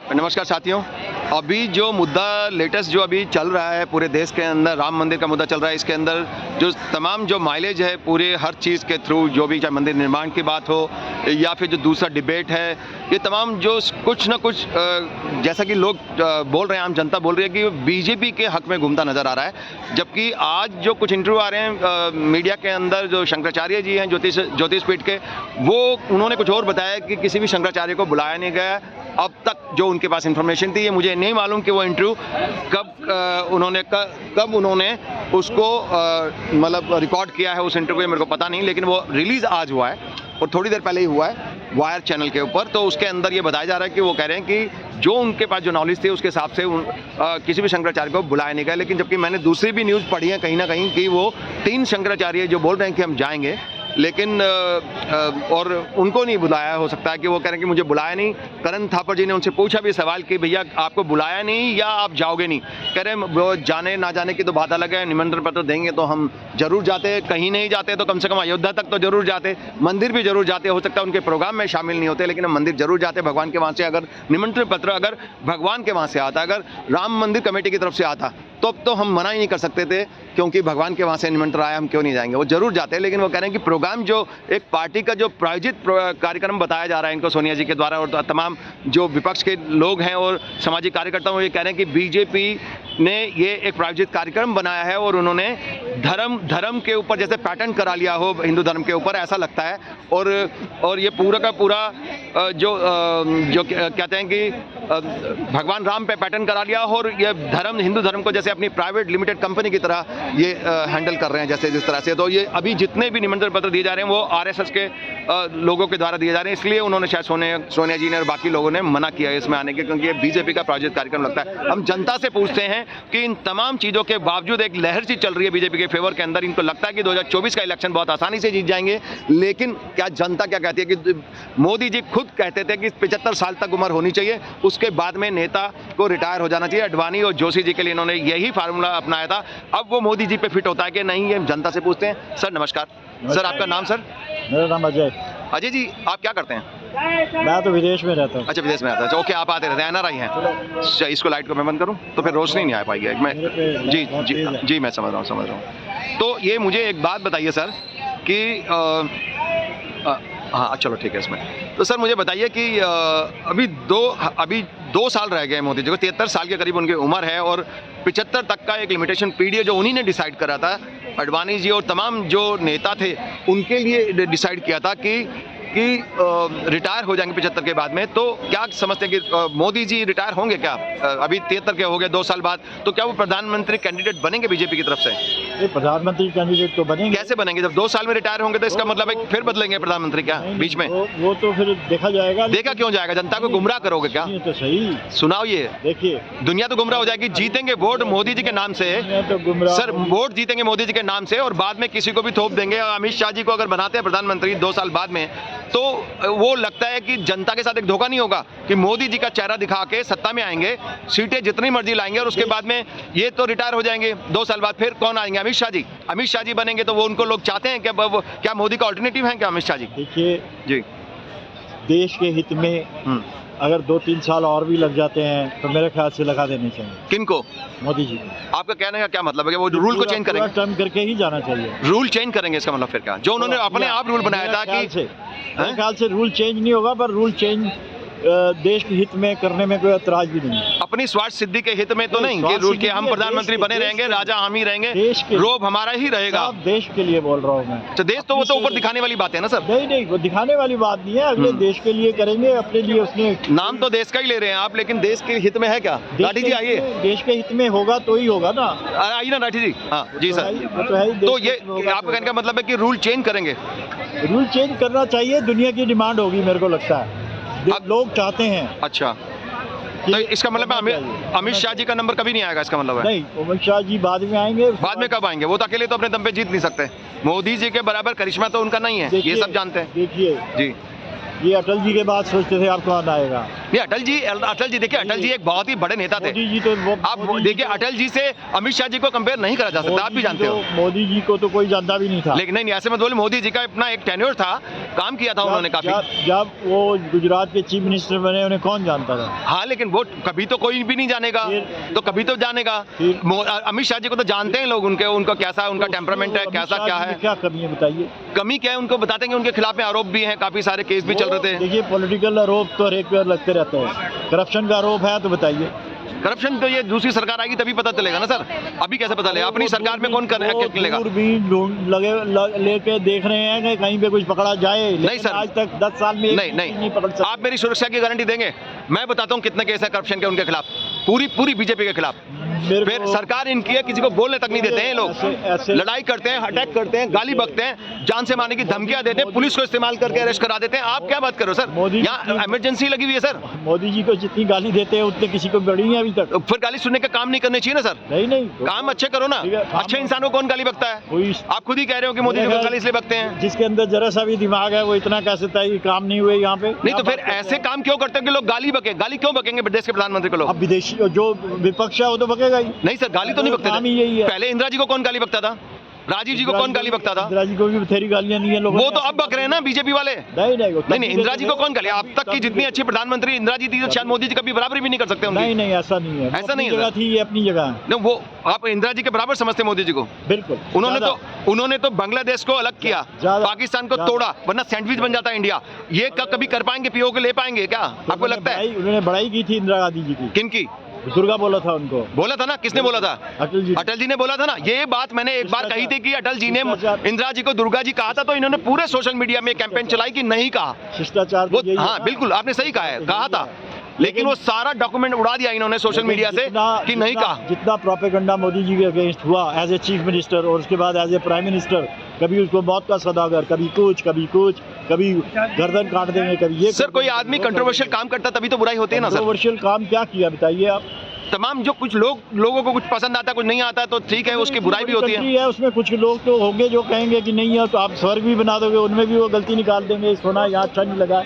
नमस्कार साथियों, अभी जो मुद्दा लेटेस्ट जो अभी चल रहा है पूरे देश के अंदर, राम मंदिर का मुद्दा चल रहा है। इसके अंदर जो तमाम जो माइलेज है पूरे हर चीज़ के थ्रू, जो भी चाहे मंदिर निर्माण की बात हो या फिर जो दूसरा डिबेट है, ये तमाम जो कुछ ना कुछ जैसा कि लोग बोल रहे हैं, आम जनता बोल रही है कि बीजेपी के हक में घूमता नजर आ रहा है। जबकि आज जो कुछ इंटरव्यू आ रहे हैं मीडिया के अंदर, जो शंकराचार्य जी हैं ज्योतिष पीठ के, वो उन्होंने कुछ और बताया कि किसी भी शंकराचार्य को बुलाया नहीं गया अब तक। जो उनके पास इंफॉर्मेशन थी, ये मुझे नहीं मालूम कि वो इंटरव्यू कब उन्होंने उसको मतलब रिकॉर्ड किया है उस इंटरव्यू, मेरे को पता नहीं, लेकिन वो रिलीज आज हुआ है और थोड़ी देर पहले ही हुआ है वायर चैनल के ऊपर। तो उसके अंदर ये बताया जा रहा है कि वो कह रहे हैं कि जो उनके पास जो नॉलेज थी उसके हिसाब से किसी भी शंकराचार्य को बुलाया नहीं गया। लेकिन जबकि मैंने दूसरी भी न्यूज़ पढ़ी है कहीं ना कहीं कि वो 3 शंकराचार्य जो बोल रहे हैं कि हम जाएंगे, लेकिन और उनको नहीं बुलाया। हो सकता है कि वो कह रहे हैं कि मुझे बुलाया नहीं। करण थापर जी ने उनसे पूछा भी सवाल कि भैया आपको बुलाया नहीं या आप जाओगे नहीं। कह रहे वो जाने ना जाने की तो बात अलग है, निमंत्रण पत्र देंगे तो हम जरूर जाते, कहीं नहीं जाते तो कम से कम अयोध्या तक तो जरूर जाते, मंदिर भी जरूर जाते। हो सकता है उनके प्रोग्राम में शामिल नहीं होते, लेकिन हम मंदिर जरूर जाते भगवान के वहाँ से। अगर निमंत्रण पत्र अगर भगवान के वहाँ से आता, अगर राम मंदिर कमेटी की तरफ से आता, तो हम मना ही नहीं कर सकते थे, क्योंकि भगवान के वहाँ से निमंत्रण आया, हम क्यों नहीं जाएंगे। वो जरूर जाते हैं। लेकिन वो कह रहे हैं कि प्रोग्राम जो एक पार्टी का जो प्रायोजित कार्यक्रम बताया जा रहा है इनको सोनिया जी के द्वारा, और तमाम जो विपक्ष के लोग हैं और सामाजिक कार्यकर्ता, वो ये कह रहे हैं कि बीजेपी ने ये एक प्रायोजित कार्यक्रम बनाया है और उन्होंने धर्म के ऊपर जैसे पैटर्न करा लिया हो हिंदू धर्म के ऊपर, ऐसा लगता है। और ये पूरा का पूरा जो कहते हैं कि भगवान राम पे पैटर्न करा लिया, और ये हिंदू धर्म को जैसे अपनी प्राइवेट लिमिटेड कंपनी की तरह ये हैंडल कर रहे हैं जैसे जिस तरह से। तो ये अभी जितने भी निमंत्रण पत्र दिए जा रहे हैं वो आरएसएस के लोगों के द्वारा दिए जा रहे हैं, इसलिए उन्होंने शायद सोनिया जी ने और बाकी लोगों ने मना किया है इसमें आने के, क्योंकि ये बीजेपी का प्रायोजित कार्यक्रम लगता है। हम जनता से पूछते हैं कि इन तमाम चीज़ों के बावजूद एक लहर सी चल रही है बीजेपी के फेवर के अंदर। इनको लगता है कि 2024 का इलेक्शन बहुत आसानी से जीत जाएंगे, लेकिन क्या जनता क्या कहती है कि मोदी जी खुद कहते थे कि 75 साल तक उम्र होनी चाहिए, उसके बाद में नेता को रिटायर हो जाना चाहिए। अडवाणी और जोशी जी के लिए इन्होंने यही फार्मूला अपनाया था। अब वो मोदी जी पे फिट होता है कि नहीं, ये जनता से पूछते हैं। सर नमस्कार। सर आपका नाम? सर मेरा नाम अजय। अजय जी, आप क्या करते हैं? मैं तो विदेश में रहता हूँ। अच्छा, विदेश में रहता है। ओके, आप आते रहते हैं, एनआरआई हैं। इसको लाइट को मैं बंद करूं तो फिर रोशनी नहीं आ पाएगी। मैं जी मैं समझ रहा हूँ। तो ये मुझे एक बात बताइए सर कि हाँ चलो ठीक है इसमें। तो सर मुझे बताइए कि अभी 2 साल रह गए मोदी जी को, 73 साल के करीब उनकी उम्र है, और 75 तक का एक लिमिटेशन पीरियड जो उन्हीं ने डिसाइड करा था, अडवाणी जी और तमाम जो नेता थे उनके लिए डिसाइड किया था कि रिटायर हो जाएंगे 75 के बाद में। तो क्या समझते हैं कि मोदी जी रिटायर होंगे क्या? अभी 73 के हो गए 2 साल बाद, तो क्या वो प्रधानमंत्री कैंडिडेट बनेंगे बीजेपी की तरफ से? प्रधानमंत्री कैंडिडेट तो बनेंगे। कैसे बनेंगे? जब 2 साल में रिटायर होंगे तो इसका मतलब है फिर बदलेंगे प्रधानमंत्री क्या बीच में? वो तो फिर देखा जाएगा। देखा क्यों जाएगा? जनता को गुमराह करोगे क्या? तो सही सुनाओ ये। देखिए, दुनिया तो गुमराह हो जाएगी। जीतेंगे वोट मोदी जी के नाम से, सर वोट जीतेंगे मोदी जी के नाम से, और बाद में किसी को भी थोप देंगे। अमित शाह जी को अगर बनाते हैं प्रधानमंत्री 2 साल बाद में, तो वो लगता है कि जनता के साथ एक धोखा नहीं होगा कि मोदी जी का चेहरा दिखा के सत्ता में आएंगे, सीटें जितनी मर्जी लाएंगे, और उसके बाद में ये तो रिटायर हो जाएंगे 2 साल बाद। फिर कौन आएंगे? अमित शाह जी बनेंगे। तो वो उनको लोग चाहते हैं क्या मोदी का ऑल्टरनेटिव है क्या अमित शाह जी? देखिए जी, देश के हित में अगर 2-3 साल और भी लग जाते हैं तो मेरे ख्याल से लगा देने चाहिए। किनको? मोदी जी को। आपका कहने का क्या मतलब है कि वो रूल को चेंज करेंगे? टर्म करके ही जाना चाहिए। रूल चेंज करेंगे इसका मतलब फिर क्या? जो उन्होंने अपने आप रूल बनाया था कि मेरे ख्याल से रूल चेंज नहीं होगा, पर रूल चेंज देश के हित में करने में कोई ऐतराज भी नहीं है। अपनी स्वार्थ सिद्धि के हित में तो नहीं कि रूल के हम प्रधानमंत्री बने रहेंगे, राजा हम ही रहेंगे, रोब हमारा ही रहेगा। देश के लिए बोल रहा हूँ मैं। तो देश तो वो तो ऊपर दिखाने वाली बात है ना सर? नहीं, वो दिखाने वाली बात नहीं है। अगले देश के लिए करेंगे, अपने लिए उसने नाम तो देश का ही ले रहे हैं आप, लेकिन देश के हित में है क्या? लाठी जी आइए। देश के हित में होगा तो ही होगा ना। आइए ना लाठी जी। हाँ जी सर। तो ये आपका कहने का मतलब है कि रूल चेंज करेंगे? रूल चेंज करना चाहिए, दुनिया की डिमांड होगी मेरे को लगता है, लोग चाहते हैं। अच्छा, तो इसका मतलब अमित शाह जी का नंबर कभी नहीं आएगा इसका मतलब है? नहीं, अमित शाह जी बाद में आएंगे। बाद में कब आएंगे? वो तो अकेले तो अपने दम पे जीत नहीं सकते। मोदी जी के बराबर करिश्मा तो उनका नहीं है, ये सब जानते हैं। देखिए जी, ये अटल जी के बाद सोचते थे आप कौन आएगा, नहीं, अटल जी देखिए, अटल जी एक बहुत ही बड़े नेता थे। मोदी जी तो आप देखिए, अटल जी से अमित शाह जी को कंपेयर नहीं करा जा सकता, आप भी जानते हो। मोदी जी को तो कोई जानता भी नहीं था। लेकिन नहीं, ऐसे मत बोले, मोदी जी का अपना एक टेन्योर था, काम किया था उन्होंने काफी। जब वो गुजरात के चीफ मिनिस्टर बने, उन्हें कौन जानता था? हाँ, लेकिन वो कभी तो कोई भी नहीं जानेगा, तो कभी तो जानेगा। अमित शाह जी को तो जानते हैं लोग, उनको कैसा उनका टेम्परामेंट है, कैसा क्या है। क्या कमी है बताइए? कमी क्या है, उनको बताते हैं कि उनके खिलाफ में आरोप भी हैं, काफी सारे केस भी चल रहे थे। देखिए, पॉलिटिकल आरोप तो हर एक पे लगते रहते हैं। करप्शन का आरोप है तो बताइए। करप्शन तो ये दूसरी सरकार आएगी तभी पता चलेगा ना सर, अभी कैसे पता चलेगा? अपनी सरकार में कौन लेगा? दूरबीन लेके देख रहे हैं कि कहीं पे कुछ पकड़ा जाए। नहीं सर, आज तक 10 साल में नहीं पकड़ सकते। आप मेरी सुरक्षा की गारंटी देंगे? मैं बताता हूँ कितने केस है करप्शन के उनके खिलाफ, पूरी बीजेपी के खिलाफ। फिर सरकार इनकी है, किसी को बोलने तक नहीं देते हैं लोग, लड़ाई करते हैं, अटैक करते हैं, गाली बकते हैं, जान से मारने की धमकियां देते हैं, पुलिस को इस्तेमाल करके अरेस्ट करा देते हैं। आप क्या बात करो सर, यहाँ इमरजेंसी लगी हुई है सर। मोदी जी को जितनी गाली देते हैं उतने किसी को बड़ी है अभी तक। फिर गाली सुनने का काम नहीं करने चाहिए ना सर? नहीं, काम अच्छे करो ना। अच्छे इंसान को कौन गाली बकता है? आप खुद ही कह रहे हो कि मोदी जी को गाली इसलिए बकते हैं। जिसके अंदर जरा सा भी दिमाग है वो इतना कह सकता है कि काम नहीं हुए यहाँ पे। नहीं तो फिर ऐसे काम क्यों करते हो कि लोग गाली बके? गाली क्यों बकेंगे देश के प्रधानमंत्री को लोग? अब विदेशी जो विपक्ष है वो तो बकेगा ही। नहीं सर, गाली तो नहीं बकते थे। यही है। पहले इंदिरा जी को कौन गाली बकता था? राजीव जी को कौन गाली बकता था? इंदिरा जी को भी बथेरी गालियां नहीं है लोगों। वो तो अब बक रहे हैं ना बीजेपी वाले। नहीं, इंदिरा जी को कौन गाली? अब तक की जितनी अच्छी प्रधानमंत्री इंदिरा जी थी, शायद मोदी जी कभी बराबरी भी नहीं कर सकते उनकी। नहीं, ऐसा नहीं है। ऐसा नहीं है, थी ये अपनी जगह है। नहीं, वो आप इंदिरा जी के बराबर समझते मोदी जी को? बिल्कुल। उन्होंने तो बांग्लादेश को अलग किया, पाकिस्तान को तोड़ा, वरना सैंडविच बन जाता इंडिया। ये कभी कर पाएंगे? पीओ को ले पाएंगे क्या आपको लगता है? उन्होंने बड़ाई की थी इंदिरा गांधी जी की। किनकी? दुर्गा बोला था उनको। बोला था ना, किसने बोला था? अटल जी ने बोला था ना। ये बात मैंने एक बार कही थी कि अटल जी ने इंदिरा जी को दुर्गा जी कहा था, तो इन्होंने पूरे सोशल मीडिया में कैंपेन चलाई कि नहीं कहा शिष्टाचार। हाँ बिल्कुल, आपने सही कहा था, लेकिन वो सारा डॉक्यूमेंट उड़ा दिया इन्होंने सोशल मीडिया से कि नहीं कहा। जितना प्रोपेगेंडा मोदी जी के अगेंस्ट हुआ एज ए चीफ मिनिस्टर और उसके बाद एज ए प्राइम मिनिस्टर, कभी उसको मौत का सौदागर, कभी कुछ, कभी गर्दन काट देंगे, कभी ये। सर, कोई आदमी कंट्रोवर्शियल काम करता तभी तो बुराई होती है ना सर। कंट्रोवर्शियल काम क्या किया बताइए आप? तमाम जो कुछ लोगों को कुछ पसंद आता है, कुछ नहीं आता तो ठीक है, उसकी बुराई भी होती है। उसमें कुछ लोग तो होंगे जो कहेंगे कि नहीं है, तो आप स्वर्ग भी बना दोगे, उनमें भी वो गलती निकाल देंगे, सोना यहाँ अच्छा नहीं लगा।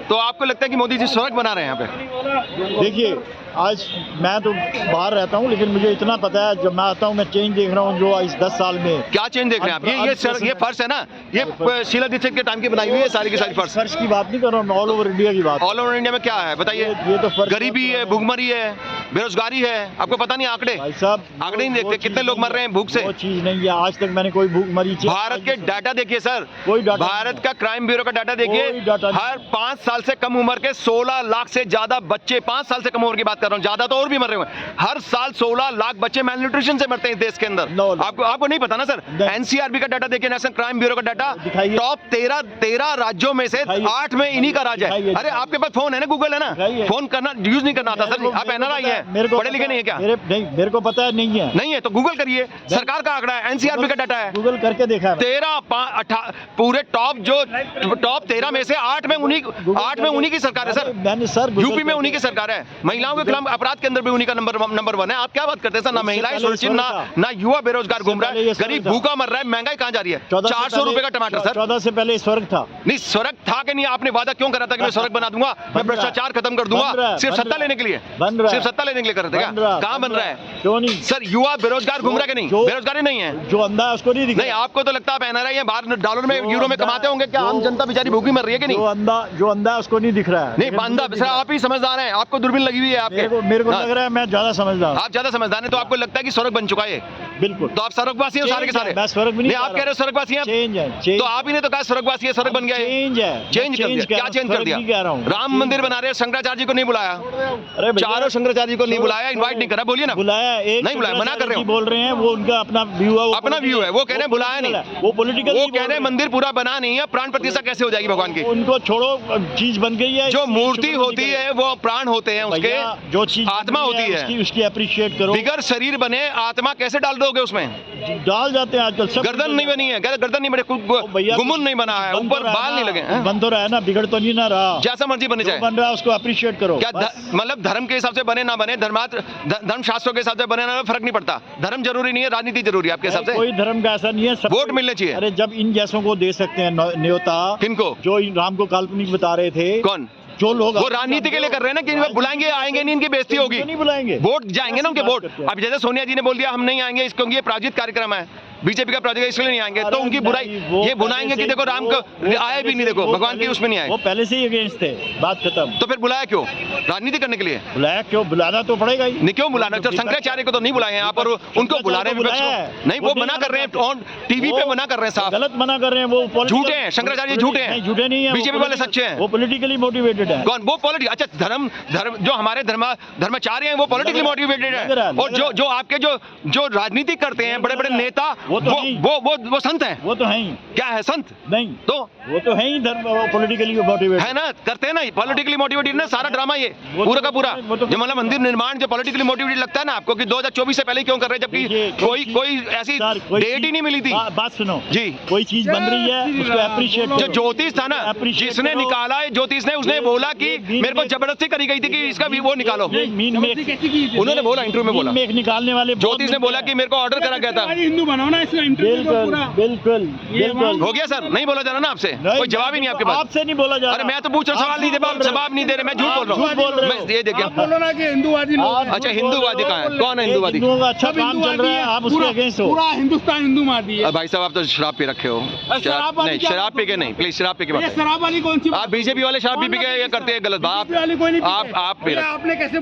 तो आपको लगता है कि मोदी जी स्वर्ग बना रहे हैं यहाँ पे? देखिए, आज मैं तो बाहर रहता हूँ, लेकिन मुझे इतना पता है, जब मैं आता हूँ मैं चेंज देख रहा हूँ जो इस 10 साल में। क्या चेंज देख रहे हैं आप? ये फर्श है ना, ये शीला दीक्षित के टाइम की बनाई हुई है सारी की सारी। फर्श की बात नहीं कर रहा हूँ, ऑल ओवर इंडिया की बात। ऑल ओवर इंडिया में क्या है बताइए? ये तो गरीबी है, भूखमरी है, बेरोजगारी है, आपको पता नहीं? आंकड़े आंकड़े नहीं देखते कितने लोग मर रहे हैं भूख से? वो चीज नहीं है, आज तक मैंने कोई भूखमरी। भारत के डाटा देखिए सर, भारत का क्राइम ब्यूरो का डाटा देखिए, हर 5 साल से कम उम्र के 16 लाख से ज्यादा बच्चे, 5 साल से कम उम्र की बात कर रहा हूँ, ज्यादा तो और भी मर रहे हैं। हर साल 16 लाख बच्चे मैलन्यूट्रिशन से मरते हैं इस देश के अंदर। आपको नहीं पता ना सर? एनसीआरबी का डाटा देखिए, नेशनल क्राइम ब्यूरो का डाटा, टॉप 13 राज्यों में से 8 में इन्हीं का राज्य है। अरे आपके पास फोन है ना, गूगल है ना, फोन करना यूज नहीं करना आता सर? आप एनआरआई है, पढ़े लिखे नहीं है क्या? नहीं, मेरे को पता है नहीं है तो गूगल करिए, सरकार का आंकड़ा है, एनसीआरबी का डाटा है, गूगल करके देखा है। पूरे टॉप 13 में से 8 में उन्हीं की सरकार है सर। यूपी में उन्हीं की सरकार है। महिलाओं के खिलाफ अपराध के अंदर भी उन्हीं का नंबर 1 है। आप क्या बात करते हैं सर? ना महिलाएं सुरक्षित, ना युवा बेरोजगार घूम रहा है, गरीब भूखा मर रहा है, महंगाई कहाँ जा रही है? 400 रुपए का टमाटर सर। 14 से पहले स्वर्ग था। नहीं, स्वर्ग था कि नहीं? आपने वादा क्यों करा था कि मैं स्वर्ग बना दूंगा, मैं भ्रष्टाचार खत्म कर दूंगा? सिर्फ सत्ता लेने के लिए सिर्फ सत्ता लेने के लिए कर रहे थे क्या? कहाँ बन रहा है? क्यों नहीं सर? युवा बेरोजगार घूम रहा है कि नहीं? बेरोजगारी नहीं है, जो अंधा है उसको नहीं दिख नहीं। आपको तो लगता है एनआरआई है, बाहर डॉलर में यूरो में कमाते होंगे, क्या आम जनता बेचारी भूखी मर रही है कि नहीं? जो अंधा है उसको नहीं दिख रहा है। नहीं, अंधा सर आप ही समझदार हैं, आपको दूरबीन लगी हुई है आपके। मेरे को लग रहा है मैं ज्यादा समझदार। आप ज्यादा समझदार हैं तो आपको लगता है कि स्वर्ग बन चुका है। बिल्कुल। तो आप स्वर्गवासी हैं सारे के सारे? मैं स्वर्ग भी नहीं, आप कह रहे हो स्वर्गवासी हैं? चेंज है। तो आप ही ने तो कहा स्वर्गवासी है, स्वर्ग बन गया है। चेंज कर दिया। क्या चेंज कर दिया? राम मंदिर बना रहे, शंकराचार्य जी को नहीं बुलाया, चारों शंकराचार्य जी को नहीं बुलाया, इनवाइट नहीं करा। बोलिए ना, बुलाया नहीं बुलाया, मना कर रहे हो। बोल रहे हैं वो उनका अपना व्यू है, अपना व्यू है, वो कह रहे हैं बुलाया नहीं, वो पॉलिटिकल। वो कह रहे हैं मंदिर पूरा बना नहीं है, प्राण प्रतिष्ठा कैसे हो जाएगी भगवान की? उनको छोड़ो, चीज बन गई है। जो मूर्ति होती है वो प्राण होते हैं उसके, जो चीज आत्मा होती है, उसकी अप्रिशिएट करो। बिगर शरीर बने आत्मा कैसे डाल दोगे उसमें? डाल जाते हैं आजकल सब। गर्दन नहीं बनी है, गर्दन नहीं बने, गुमुन नहीं बना है, ऊपर बाल नहीं लगे, बन तो रहा है ना, बिगड़ तो नहीं ना रहा। जैसा मर्जी बने जाए, बन रहा है उसको अप्रिशिएट करो। क्या मतलब धर्म के हिसाब से बने ना बने, धर्म शास्त्रों के हिसाब से बने ना, फर्क नहीं पड़ता। धर्म जरूरी नहीं है, राजनीति जरूरी है आपके हिसाब से? कोई धर्म का ऐसा नहीं है, वोट मिलने चाहिए। अरे जब इन जैसों को दे सकते हैं न्योता, किनको? जो राम को काल्पनिक बता रहे थे। कौन? जो लोग वो राजनीति के लिए कर रहे हैं ना कि इन्हें बुलाएंगे आएंगे नहीं, इनकी बेइज्जती होगी, नहीं बुलाएंगे, वोट जाएंगे ना उनके ऐसी वोट। बात करते हैं। अब जैसे सोनिया जी ने बोल दिया हम नहीं आएंगे इसको, ये प्रायोजित कार्यक्रम है, बीजेपी का प्रोजेक्ट, इसलिए नहीं आएंगे, तो उनकी बुराई ये बुलाएंगे कि देखो राम को आए भी नहीं, देखो भगवान की उसमें नहीं आए, वो पहले से ही अगेंस्ट थे, बात खत्म। तो फिर बुलाया क्यों? राजनीति करने के लिए बुलाया क्यों? बुलाना तो पड़ेगा ही। नहीं, क्यों बुलाना? जब शंकराचार्य को तो नहीं बुलाए हैं आप, और उनको बुला रहे हैं विपक्ष को। नहीं, वो मना कर रहे हैं, ऑन टीवी पे मना कर रहे हैं साहब, गलत मना कर रहे हैं, वो झूठे हैं, शंकराचार्य जी झूठे हैं, झूठे नहीं है, बीजेपी वाले सच्चे हैं। वो पॉलिटिकली मोटिवेटेड है। कौन? वो पॉलिटिक्स, अच्छा धर्म जो हमारे धर्माचार्य हैं वो पॉलिटिकली मोटिवेटेड है, और जो आपके जो राजनीति करते हैं बड़े बड़े नेता, वो संत है। वो तो है ही। क्या है संत? नहीं, तो वो तो है ही धर्म पॉलिटिकली मोटिवेटेड है ना, करते हैं ना पॉलिटिकली मोटिवेटेड ना, सारा ड्रामा ये वो पूरा तो- का पूरा। वो तो- जो मतलब मंदिर निर्माण जो पॉलिटिकली मोटिवेटेड लगता है ना आपको कि 2024 से पहले क्यों कर रहे हैं, जबकि देखिए, कोई ऐसी डेट ही नहीं मिली थी। बात सुनो जी, कोई चीज बन रही है उसको अप्रिशिएट जो ज्योतिष था ना, जिसने निकाला है ज्योतिष ने, उसने बोला कि मेरे को जबरदस्ती करी गई थी कि इसका भी वो निकालो, उन्होंने बोला इंटरव्यू में, बोला निकालने वाले ज्योतिष ने बोला कि मेरे को ऑर्डर करा गया था। हिंदू बनाओ ना इसका इंटरव्यू बिल्कुल बिल्कुल बिल्कुल हो गया सर, नहीं बोला जा रहा ना आपसे, कोई जवाब ही नहीं आपके पास। आपसे नहीं बोला जा रहा। अरे मैं तो पूछ रहा, सवाल नहीं दे रहा, जवाब नहीं दे रहे, मैं झूठ बोल रहा झूठ बोल रहे हूँ। हो। मैं ये देखिए, आप बोलो ना कि हिंदूवादी लोग हैं। अच्छा हिंदूवादी कहाँ है? कौन है हिंदूवादी? हिंदुओं का अच्छा सब काम चल हिंदूवादी रहा है, है, आप उसके अगेंस्ट हो। पूरा हिंदुस्तान हिंदूवादी है। भाई साहब आप तो शराब पी रखे हो, शराब वाली नहीं क्या शराब बात पी के नहीं, प्लीज शराब पी के ये बात। शराब वाली कौन सी बात आप बीजेपी वाले शराब पी के ये करते हैं गलत बात, बीजेपी वाली कोई नहीं आप पी रहे। आपने कैसे